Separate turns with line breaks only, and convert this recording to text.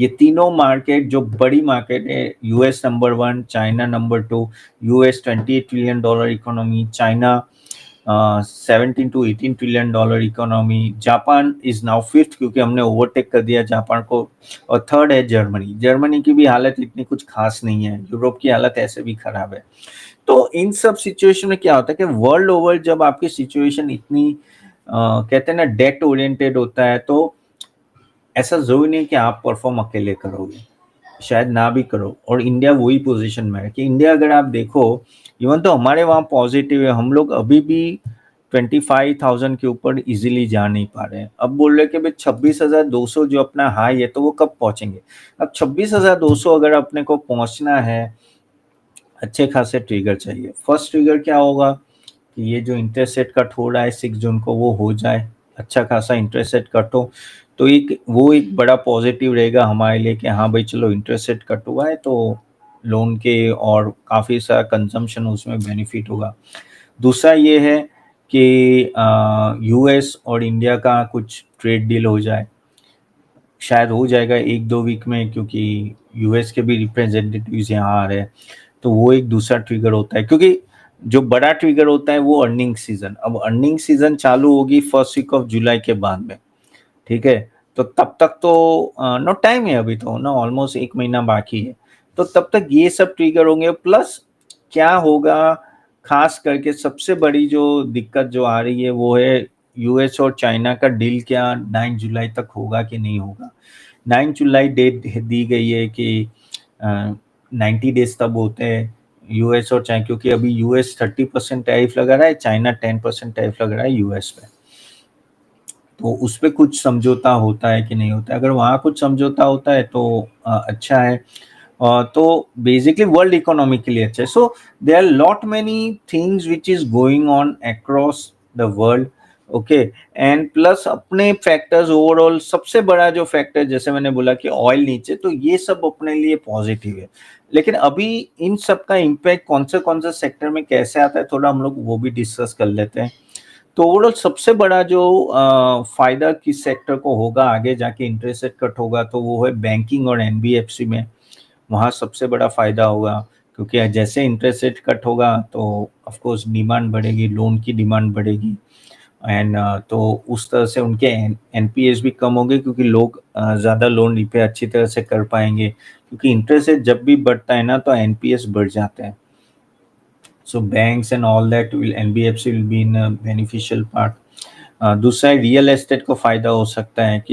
ये तीनों मार्केट जो बड़ी मार्केट है, US number 1, China number 2, US $28 trillion economy, China 17 to 18 trillion economy, Japan is now 5th क्योंकि हमने ओवरटेक कर दिया जापान को, और 3rd है जर्मनी। जर्मनी की भी हालत इतनी कुछ खास नहीं है, यूरोप की हालत ऐसे भी खराब है। तो इन सब सिचुएशन में क्या होता है कि वर्ल्ड ओवर जब आपकी सिचुएशन इतनी कहते हैं ना डेट ओरिएंटेड होता है, तो ऐसा जरूरी नहीं कि आप परफॉर्म अकेले करोगे, शायद ना भी करो। और इंडिया वही पोजीशन में है कि इंडिया अगर आप देखो, इवन तो हमारे वहाँ पॉजिटिव है, हम लोग अभी भी 25,000 के ऊपर इजीली जा नहीं पा रहे हैं। अब बोल रहे कि भाई 26,200 जो अपना हाई है, तो वो कब पहुंचेंगे? अब 26,200 अगर अपने को पहुंचना है, अच्छे खासे ट्रिगर चाहिए। फर्स्ट ट्रिगर क्या होगा कि ये जो इंटरेस्ट रेट कट हो रहा है 6 जून को, वो हो जाए, अच्छा खासा इंटरेस्ट रेट कट हो, तो एक बड़ा पॉजिटिव रहेगा हमारे लिए कि हाँ भाई चलो इंटरेस्ट रेट कट हुआ है, तो लोन के और काफ़ी सारा कंजम्पशन उसमें बेनिफिट होगा। दूसरा ये है कि यूएस और इंडिया का कुछ ट्रेड डील हो जाए, शायद हो जाएगा 1-2 वीक में, क्योंकि यूएस के भी रिप्रेजेंटेटिव्स यहाँ आ रहे हैं, तो वो एक दूसरा ट्रिगर होता है। क्योंकि जो बड़ा ट्रिगर होता है वो अर्निंग सीजन, अब अर्निंग सीजन चालू होगी फर्स्ट वीक ऑफ जुलाई के बाद में, ठीक है? तो तब तक तो नो टाइम है, अभी तो ना ऑलमोस्ट 1 महीना बाकी है, तो तब तक ये सब ट्रिगर होंगे। प्लस क्या होगा, खास करके सबसे बड़ी जो दिक्कत जो आ रही है वो है यूएस और चाइना का डील, क्या 9 जुलाई तक होगा कि नहीं होगा। 9 जुलाई डेट दी गई है कि 90 डेज तब होते हैं यूएस और चाइना, क्योंकि अभी यूएस 30% टैरिफ लगा रहा है, चाइना 10% टैरिफ लगा रहा है यूएस पे, तो उस पे कुछ समझौता होता है कि नहीं होता है। अगर वहाँ कुछ समझौता होता है तो अच्छा है, तो बेसिकली वर्ल्ड इकोनॉमी के लिए अच्छा है। So there are lot many things which is going on across the world, okay. And plus अपने फैक्टर्स ओवरऑल, सबसे बड़ा जो फैक्टर जैसे मैंने बोला कि ऑयल नीचे, तो ये सब अपने लिए पॉजिटिव है। लेकिन अभी इन सब का इम्पैक्ट कौन से सेक्टर में कैसे आता है, थोड़ा हम लोग वो भी डिस्कस कर लेते हैं। तो ओवरऑल सबसे बड़ा जो फायदा किस सेक्टर को होगा आगे जाके इंटरेस्ट रेट कट होगा, तो वो है बैंकिंग और एनबीएफसी में, वहाँ सबसे बड़ा फायदा होगा। क्योंकि जैसे इंटरेस्ट रेट कट होगा तो ऑफ कोर्स डिमांड बढ़ेगी, लोन की डिमांड बढ़ेगी, एंड तो उस तरह से उनके एनपीएस भी कम होंगे, क्योंकि लोग ज़्यादा लोन रिपे अच्छी तरह से कर पाएंगे। क्योंकि इंटरेस्ट रेट जब भी बढ़ता है ना, तो एनपीएस बढ़ जाते हैं। So banks and all that will, NBFC will be in a beneficial part. दूसरा रियल एस्टेट को फायदा हो सकता है कि